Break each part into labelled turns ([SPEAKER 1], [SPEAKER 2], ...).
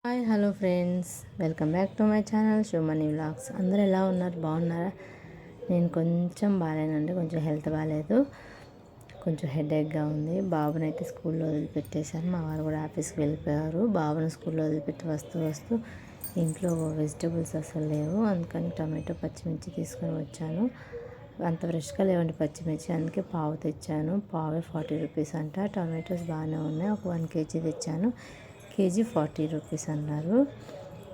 [SPEAKER 1] Hi hello friends, welcome back to my channel Shumani vlogs. అందరూ ఎలా ఉన్నారు? బాగున్నారా? నేను కొంచెం బాగాలేనండి, కొంచెం హెల్త్ బాగాలేదు, కొంచెం హెడేక్గా ఉంది. బాబునైతే స్కూల్లో వదిలిపెట్టేశాను, మా వారు కూడా ఆఫీస్కి వెళ్ళిపోయారు. బాబుని స్కూల్లో వదిలిపెట్టి వస్తూ ఇంట్లో వెజిటబుల్స్ అసలు లేవు, అందుకని టమాటో పచ్చిమిర్చి తీసుకొని వచ్చాను. అంత ఫ్రెష్గా లేవండి పచ్చిమిర్చి, అందుకే పావు తెచ్చాను. పావే 40 రూపీస్ అంట. టమాటోస్ బాగానే ఉన్నాయి, ఒక 1 కేజీ తెచ్చాను. కేజీ 40 రూపీస్ అన్నారు.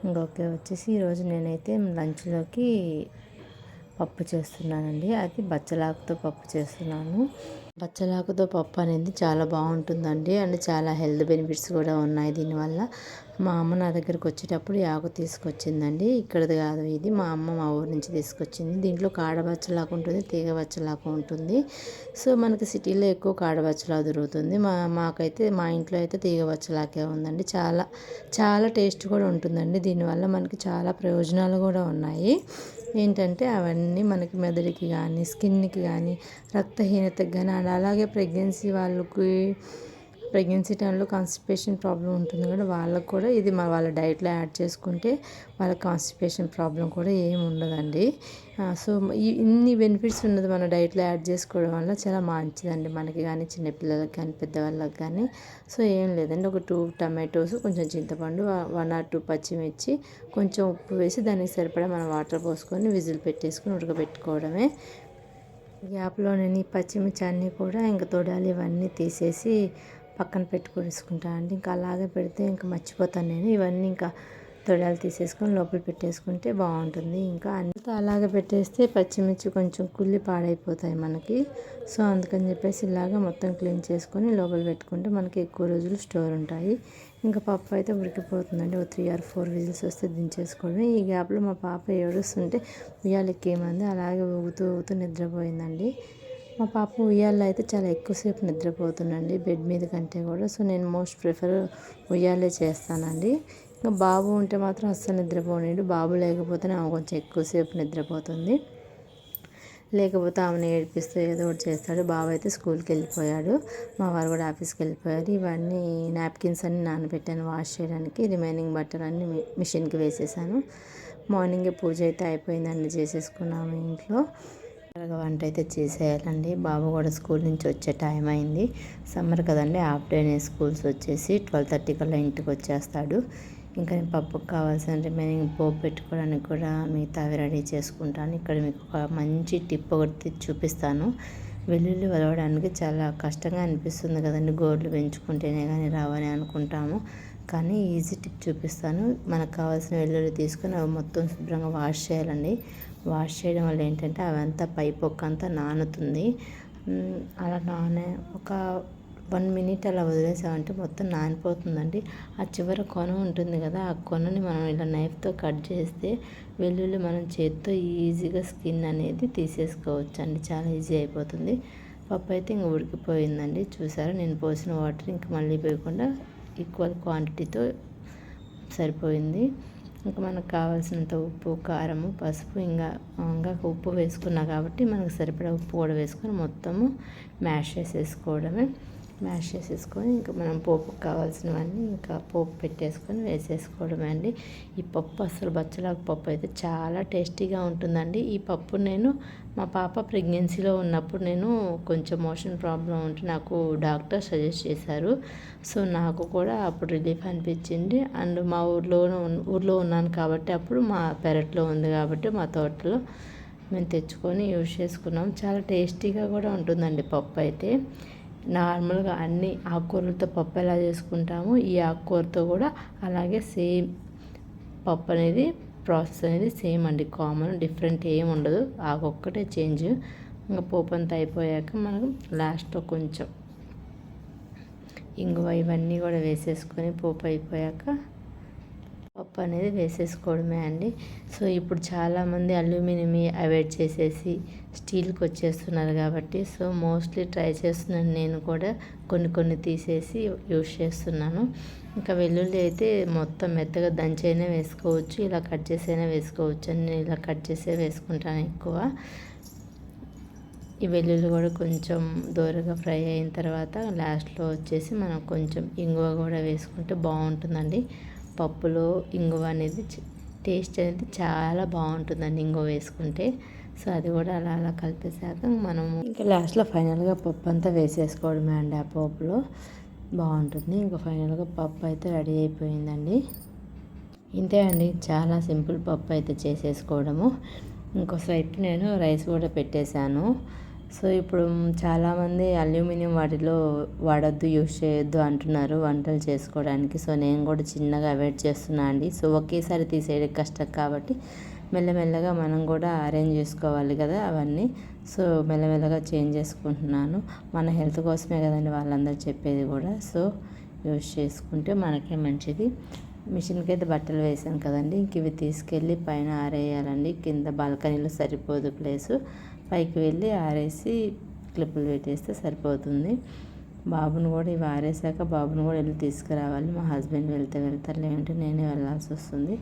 [SPEAKER 1] ఇంకొకే వచ్చేసి ఈరోజు నేనైతే లంచ్లోకి పప్పు చేస్తున్నానండి. అది బచ్చలాకుతో పప్పు చేస్తున్నాను. బచ్చలాకుతో పప్పు అనేది చాలా బాగుంటుందండి, అండ్ చాలా హెల్త్ బెనిఫిట్స్ కూడా ఉన్నాయి దీనివల్ల. మా అమ్మ నా దగ్గరకు వచ్చేటప్పుడు ఈ ఆకు తీసుకొచ్చిందండి. ఇక్కడది కాదు ఇది, మా అమ్మ మా ఊరు నుంచి తీసుకొచ్చింది. దీంట్లో కాడబచ్చలాకు ఉంటుంది, తీగ బచ్చలాకు ఉంటుంది. సో మనకి సిటీలో ఎక్కువ కాడబచ్చలాకు దొరుకుతుంది. మాకైతే మా ఇంట్లో అయితే తీగ బచ్చలాకే ఉందండి. చాలా చాలా టేస్ట్ కూడా ఉంటుందండి. దీనివల్ల మనకి చాలా ప్రయోజనాలు కూడా ఉన్నాయి. ఏంటంటే అవన్నీ మనకి మెదడుకి కానీ, స్కిన్కి కానీ, రక్తహీనతకి కానీ, అండ్ అలాగే ప్రెగ్నెన్సీ టైంలో కాన్స్టిపేషన్ ప్రాబ్లం ఉంటుంది కదా, వాళ్ళకు కూడా ఇది వాళ్ళ డైట్లో యాడ్ చేసుకుంటే వాళ్ళ కాన్స్టిపేషన్ ప్రాబ్లం కూడా ఏమి ఉండదండి. సో ఇన్ని బెనిఫిట్స్ ఉన్నది మన డైట్లో యాడ్ చేసుకోవడం వల్ల చాలా మంచిదండి మనకి కానీ, చిన్నపిల్లలకి కానీ, పెద్దవాళ్ళకి కానీ. సో ఏం లేదండి, ఒక 2 టమాటోస్, కొంచెం చింతపండు, 1 or 2 పచ్చిమిర్చి, కొంచెం ఉప్పు వేసి దానికి సరిపడా మనం వాటర్ పోసుకొని విజిల్ పెట్టేసుకొని ఉడకబెట్టుకోవడమే. గ్యాప్లో నేను ఈ పచ్చిమిర్చి అన్నీ కూడా ఇంకా తొడాలు ఇవన్నీ తీసేసి పక్కన పెట్టుకునేసుకుంటాను అండి. ఇంకా అలాగే పెడితే ఇంకా మర్చిపోతాను నేను. ఇవన్నీ ఇంకా తొడాలు తీసేసుకొని లోపల పెట్టేసుకుంటే బాగుంటుంది. ఇంకా అన్నితో అలాగే పెట్టేస్తే పచ్చిమిర్చి కొంచెం కుళ్ళి పాడైపోతాయి మనకి. సో అందుకని చెప్పేసి ఇలాగా మొత్తం క్లీన్ చేసుకొని లోపల పెట్టుకుంటే మనకి ఎక్కువ రోజులు స్టోర్ ఉంటాయి. ఇంకా పప్పు అయితే ఉడికిపోతుందండి, ఒక 3 or 4 విజిల్స్ వస్తే దించేసుకోవడమే. ఈ గ్యాప్లో మా పాప ఏడుస్తుంటే ఉయ్యాలు ఎక్కేయమంది, అలాగే ఊగుతూ నిద్రపోయిందండి. మా పాప ఉయ్యాల్లో అయితే చాలా ఎక్కువసేపు నిద్రపోతుందండి, బెడ్ మీద కంటే కూడా. సో నేను మోస్ట్ ప్రిఫర్ ఉయ్యాలే చేస్తానండి. ఇంకా బాబు ఉంటే మాత్రం అస్సలు నిద్రపోనిడు. బాబు లేకపోతేనే ఆమె కొంచెం ఎక్కువసేపు నిద్రపోతుంది, లేకపోతే ఆమెను ఏడిపిస్తూ ఏదో ఒకటి చేస్తాడు. బాబు అయితే స్కూల్కి వెళ్ళిపోయాడు, మా వారు కూడా ఆఫీస్కి వెళ్ళిపోయారు. ఇవన్నీ నాప్కిన్స్ అన్ని నానబెట్టాను వాష్ చేయడానికి. రిమైనింగ్ బట్టలు అన్నీ మిషన్కి వేసేసాను. మార్నింగే పూజ అయితే అయిపోయిందండి, చేసేసుకున్నాము ఇంట్లో. త్వరగా వంట అయితే చేసేయాలండి. బాబు కూడా స్కూల్ నుంచి వచ్చే టైం అయింది. సమ్మర్ కదండి, హాఫ్ డేనే స్కూల్స్ వచ్చేసి 12:30 కల్లా ఇంటికి వచ్చేస్తాడు. ఇంకా నేను పప్పుకు కావాల్సిన రిమైనింగ్ పోపు పెట్టుకోవడానికి కూడా మిగతావి రెడీ చేసుకుంటాను. ఇక్కడ మీకు ఒక మంచి టిప్ ఒకటి చూపిస్తాను. వెల్లుల్లి వలవడానికి చాలా కష్టంగా అనిపిస్తుంది కదండి, గోర్లు పెంచుకుంటేనే కానీ రావని అనుకుంటాము. కానీ ఈజీ టిప్ చూపిస్తాను. మనకు కావాల్సిన వెల్లుల్లి తీసుకొని అవి మొత్తం శుభ్రంగా వాష్ చేయాలండి. వాష్ చేయడం వల్ల ఏంటంటే అవంతా పై పొక్క అంతా నానుతుంది. అలా ఒక 1 minute అలా వదిలేసామంటే మొత్తం నానిపోతుందండి. ఆ చివర కొన ఉంటుంది కదా, ఆ కొనని మనం ఇలా నైఫ్తో కట్ చేస్తే వెల్లుల్లి మనం చేత్తో ఈజీగా స్కిన్ అనేది తీసేసుకోవచ్చు అండి, చాలా ఈజీ అయిపోతుంది. పప్పు అయితే ఇంక ఉడికిపోయిందండి. చూసారా, నేను పోసిన వాటర్ ఇంక మళ్ళీ పోయకుండా ఈక్వల్ క్వాంటిటీతో సరిపోయింది. ఇంకా మనకు కావాల్సినంత ఉప్పు, కారము, పసుపు, ఇంకా ఉప్పు వేసుకున్నా కాబట్టి మనకు సరిపడా ఉప్పు కూడా వేసుకొని మొత్తము మ్యాష్ చేసేసుకోవడమే. మ్యాష్ చేసేసుకొని ఇంకా మనం పోపుకు కావాల్సినవన్నీ ఇంకా పోపు పెట్టేసుకొని వేసేసుకోవడమే అండి. ఈ పప్పు అసలు బచ్చలాకు పప్పు అయితే చాలా టేస్టీగా ఉంటుందండి. ఈ పప్పు నేను మా పాప ప్రెగ్నెన్సీలో ఉన్నప్పుడు నేను కొంచెం మోషన్ ప్రాబ్లం ఉంటే నాకు డాక్టర్ సజెస్ట్ చేశారు. సో నాకు కూడా అప్పుడు రిలీఫ్ అనిపించింది. అండ్ మా ఊర్లో ఉన్నాను కాబట్టి అప్పుడు మా పెరట్లో ఉంది కాబట్టి మా తోటలో మేము తెచ్చుకొని యూజ్ చేసుకున్నాం. చాలా టేస్టీగా కూడా ఉంటుందండి పప్పు అయితే. నార్మల్గా అన్ని ఆకుకూరలతో పప్పు ఎలా చేసుకుంటామో ఈ ఆకుకూరతో కూడా అలాగే సేమ్ పప్పు అనేది ప్రాసెస్ అనేది సేమ్ అండి, కామన్, డిఫరెంట్ ఏమి ఉండదు. ఆకొక్కటే చేంజ్. ఇంకా పోపు అంతా అయిపోయాక మనం లాస్ట్లో కొంచెం ఇంగువ ఇవన్నీ కూడా వేసేసుకొని పోపు అయిపోయాక పప్పు అనేది వేసేసుకోవడమే అండి. సో ఇప్పుడు చాలామంది అల్యూమినియం అవాయిడ్ చేసేసి స్టీల్కి వచ్చేస్తున్నారు కాబట్టి, సో మోస్ట్లీ ట్రై చేస్తున్నాను నేను కూడా. కొన్ని తీసేసి యూజ్ చేస్తున్నాను. ఇంకా వెల్లుల్లి అయితే మొత్తం మెత్తగా దంచైనా వేసుకోవచ్చు, ఇలా కట్ చేసైనా వేసుకోవచ్చు అని నేను ఇలా కట్ చేసే వేసుకుంటాను ఎక్కువ. ఈ వెల్లుల్లి కూడా కొంచెం దోరగా ఫ్రై అయిన తర్వాత లాస్ట్లో వచ్చేసి మనం కొంచెం ఇంగువ కూడా వేసుకుంటే బాగుంటుందండి. పప్పులో ఇంగువ అనేది టేస్ట్ అనేది చాలా బాగుంటుందండి ఇంగువ వేసుకుంటే. సో అది కూడా అలా అలా కలిపేసాక మనము ఇంకా లాస్ట్లో ఫైనల్గా పప్పు అంతా వేసేసుకోవడమే అండి. ఆ పప్పులో బాగుంటుంది. ఇంకా ఫైనల్గా పప్పు అయితే రెడీ అయిపోయిందండి. ఇంతే అండి, చాలా సింపుల్ పప్పు అయితే చేసేసుకోవడము. ఇంకో సైడ్ నేను రైస్ కూడా పెట్టేశాను. సో ఇప్పుడు చాలామంది అల్యూమినియం వాటిలో వాడొద్దు, యూస్ చేయొద్దు అంటున్నారు వంటలు చేసుకోవడానికి. సో నేను కూడా చిన్నగా అవాయిడ్ చేస్తున్నా అండి. సో ఒకేసారి తీసేయడం కష్టం కాబట్టి మెల్లమెల్లగా మనం కూడా అరేంజ్ చేసుకోవాలి కదా అవన్నీ. సో మెల్లమెల్లగా చేంజ్ చేసుకుంటున్నాను. మన హెల్త్ కోసమే కదండి వాళ్ళందరూ చెప్పేది కూడా. సో యూస్ చేసుకుంటే మనకే మంచిది. మిషన్కి అయితే బట్టలు వేసాను కదండి, ఇంక ఇవి తీసుకెళ్ళి పైన ఆరేయాలండి. కింద బాల్కనీలో సరిపోదు ప్లేసు, పైకి వెళ్ళి ఆరేసి క్లిప్పులు పెట్టేస్తే సరిపోతుంది. బాబుని కూడా ఇవి ఆరేసాక బాబుని కూడా వెళ్ళి తీసుకురావాలి. మా హస్బెండ్ వెళ్తారు, లేదంటే నేనే వెళ్ళాల్సి వస్తుంది.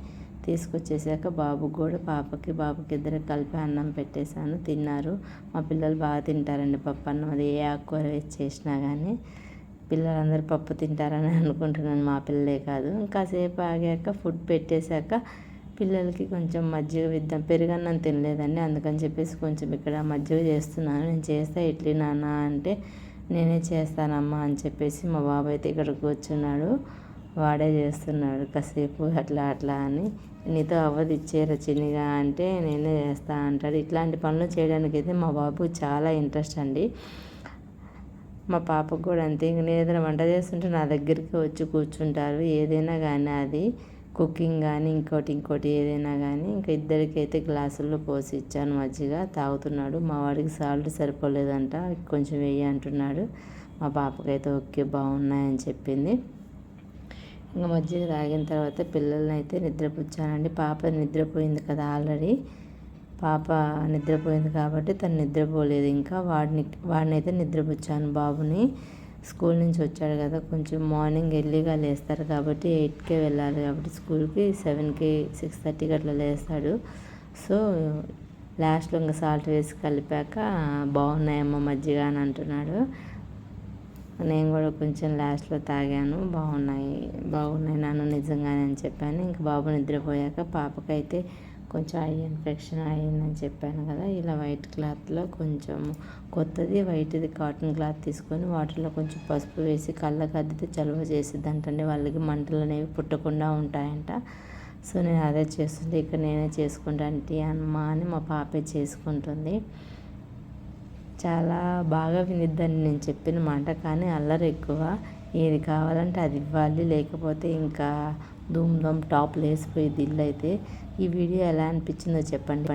[SPEAKER 1] తీసుకొచ్చేసాక బాబుకి కూడా బాబుకి ఇద్దరికి కలిపి అన్నం పెట్టేశాను, తిన్నారు. మా పిల్లలు బాగా తింటారండి పప్పు అన్నం, అది ఏ ఆకుకూర వేసి చేసినా కానీ. పిల్లలందరూ పప్పు తింటారని అనుకుంటున్నాను, మా పిల్లలే కాదు. కాసేపు ఆగాక ఫుడ్ పెట్టేశాక పిల్లలకి కొంచెం మజ్జిగ ఇద్దాం, పెరుగన్నం తినలేదండి, అందుకని చెప్పేసి కొంచెం ఇక్కడ మజ్జిగ చేస్తున్నాను. నేను చేస్తా ఇడ్లీ నాన్న అంటే, నేనే చేస్తానమ్మా అని చెప్పేసి మా బాబు అయితే ఇక్కడ కూర్చున్నాడు, వాడే చేస్తున్నాడు కాసేపు అట్లా అట్లా అని. నీతో అవ్వదు ఇచ్చేరా చిన్నగా అంటే నేనే చేస్తా అంటాడు. ఇట్లాంటి పనులు చేయడానికి అయితే మా బాబు చాలా ఇంట్రెస్ట్ అండి. మా పాపకు కూడా అంతే. ఇంక నేను ఏదైనా వంట చేస్తుంటే నా దగ్గరికి వచ్చి కూర్చుంటారు. ఏదైనా కానీ అది కుకింగ్ కానీ ఇంకోటి ఏదైనా కానీ. ఇంకా ఇద్దరికి అయితే గ్లాసుల్లో పోసి ఇచ్చాను మజ్జిగ, తాగుతున్నాడు. మా వాడికి సాల్ట్ సరిపోలేదంట, కొంచెం వెయ్యి అంటున్నాడు. మా పాపకైతే ఓకే బాగున్నాయని చెప్పింది. ఇంకా మజ్జిగ తాగిన తర్వాత పిల్లల్ని అయితే నిద్రపుచ్చానండి. పాప నిద్రపోయింది కదా ఆల్రెడీ, పాప నిద్రపోయింది కాబట్టి తను నిద్రపోలేదు. ఇంకా వాడినైతే నిద్రపుచ్చాను. బాబుని స్కూల్ నుంచి వచ్చాడు కదా, కొంచెం మార్నింగ్ ఎర్లీగా లేస్తారు కాబట్టి 8కే వెళ్ళాలి కాబట్టి స్కూల్కి 7కి 6:30కి అట్లా లేస్తాడు. సో లాస్ట్లో ఇంకా సాల్ట్ వేసి కలిపాక బాగున్నాయమ్మ మజ్జిగ అని అంటున్నాడు. నేను కూడా కొంచెం లాస్ట్లో తాగాను, బాగున్నాయి నాన్న నిజంగానే అని చెప్పాను. ఇంకా బాబు నిద్రపోయాక పాపకైతే కొంచెం ఐ ఇన్ఫెక్షన్ అయ్యిందని చెప్పాను కదా, ఇలా వైట్ క్లాత్లో కొంచెం కొత్తది వైట్ది కాటన్ క్లాత్ తీసుకొని వాటర్లో కొంచెం పసుపు వేసి కళ్ళకు అద్దితే చలువ చేసిద్దంటండి, వాళ్ళకి మంటలు అనేవి పుట్టకుండా ఉంటాయంట. సో నేను అదే చేస్తుంటే ఇక్కడ నేనే చేసుకుంటాను టీ అమ్మా అని మా పాపే చేసుకుంటుంది. చాలా బాగా వినిద్దని నేను చెప్పిన మాట, కానీ అల్లరి ఎక్కువ. ఏది కావాలంటే అది ఇవ్వాలి, లేకపోతే ఇంకా ధూమ్ టాప్లు వేసిపోయేది ఇల్లు అయితే. ఈ వీడియో ఎలా అనిపించిందో చెప్పండి.